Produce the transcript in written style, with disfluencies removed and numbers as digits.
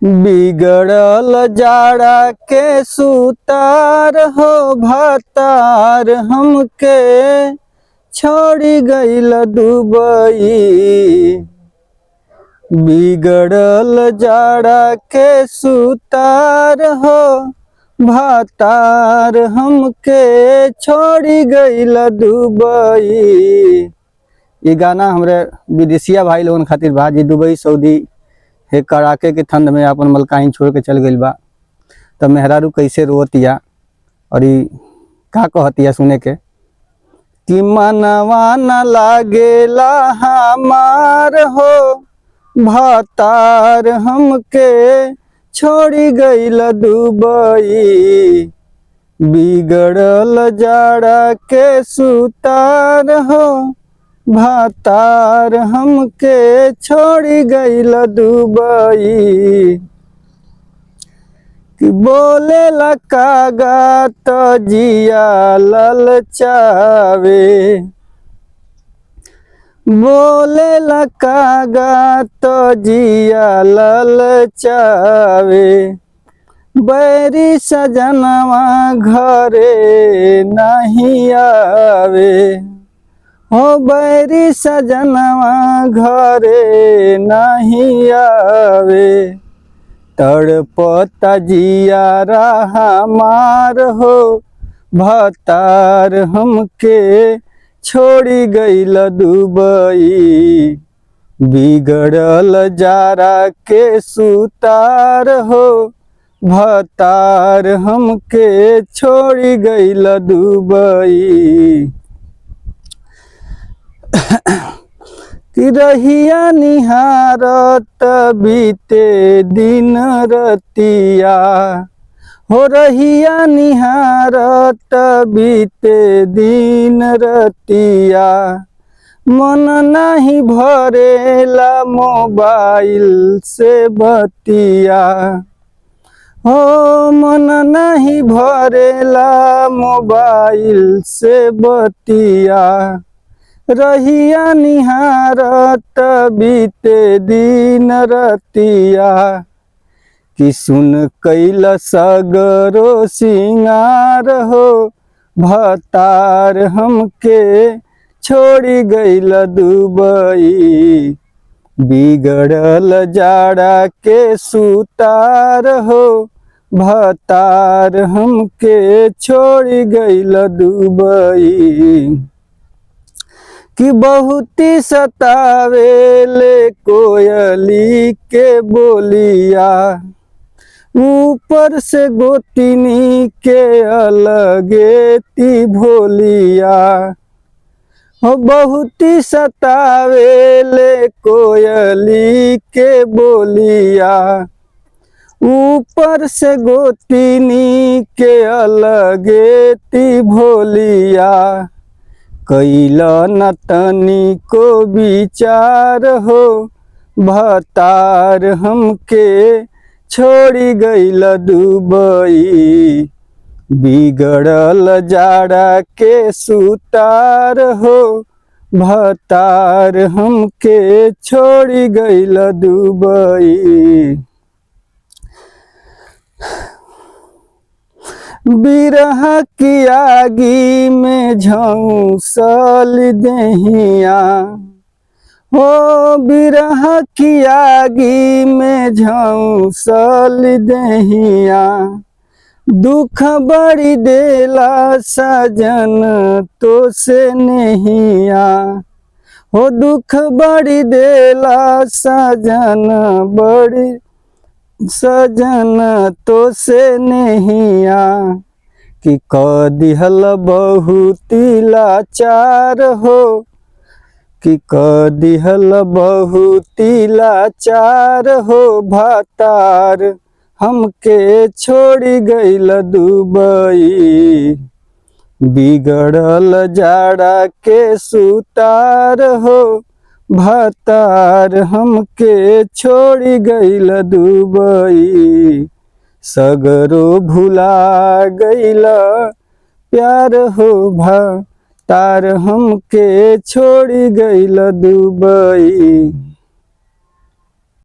बिगड़ल जाड़ा के सुतार हो भतार हमके छोड़ी गईल दुबई। बिगड़ल जाड़ा के सुतार हो भतार हमके छोड़ी गईल दुबई। ये गाना हमरे विदेशिया भाई लोगन खातिर बा जी दुबई सऊदी हे कड़ाके के ठंड में अपन मलकाइन छोड़ के चल गइल बा। तब मेहरारू कैसे रोतिया और का कहतिया सुने के कि मनवा न लागेला हमार हो भतार हमके छोड़ी गइल दुबई। बिगड़ल जाड़ा के सुतार हो भतार हमके छोड़ी गइल दुबई। कि बोले लकागा तो जिया ललचावे, बोले लकागा तो जिया ललचावे। बैरी सजनवा घरे नहीं आवे, हो बैरी सजनवा घरे नहीं आवे। तड़पता जियारा हमार हो भतार हमके छोड़ी गइल दुबई। बिगड़ल जाड़ा के सुतार हो भतार हमके छोड़ी गइल दुबई। कि रहिया निहारत बीते दिन रतिया, हो रहिया निहारत बीते दिन रतिया। मन नहीं भरेला मोबाइल से बतिया, हो मन नहीं भरेला मोबाइल से बतिया। रहिया निहारत बीते दिन रतिया। कि सुन कैल सगरो सिंगार हो भतार हमके छोड़ी गइल दुबई। बिगड़ल जाड़ा के सुतार हो भतार हमके छोड़ी गइल दुबई। कि बहुती सतावेले कोयली के बोलिया, ऊपर से गोतिनी के अलगे ती भोलिया। हो बहुती सतावेले कोयली के बोलिया, ऊपर से गोतिनी के अलगे ती भोलिया। कैल न तनी को विचार हो भतार हमके छोड़ी गइल दुबई। बिगड़ल जाड़ा के सुतार हो भतार हमके छोड़ी गइल दुबई। बिरह की आगी में झौंसल दहिया, हो बिरह की आगी में झौंसल दहिया। दुख बड़ी देला सजन तो से नहिया, हो दुख बड़ी देला सजन बड़ी सजन तो से नहिया। कि क दिहल बहुती लाचार हो, कि क दिहल बहुती लाचार हो भतार हमके छोड़ी गइल दुबई। बिगड़ल जाड़ा के सुतार हो भतार हमके छोड़ी गइल दुबई। सगरो भुला गइल प्यार हो भतार हमके छोड़ी गइल दुबई।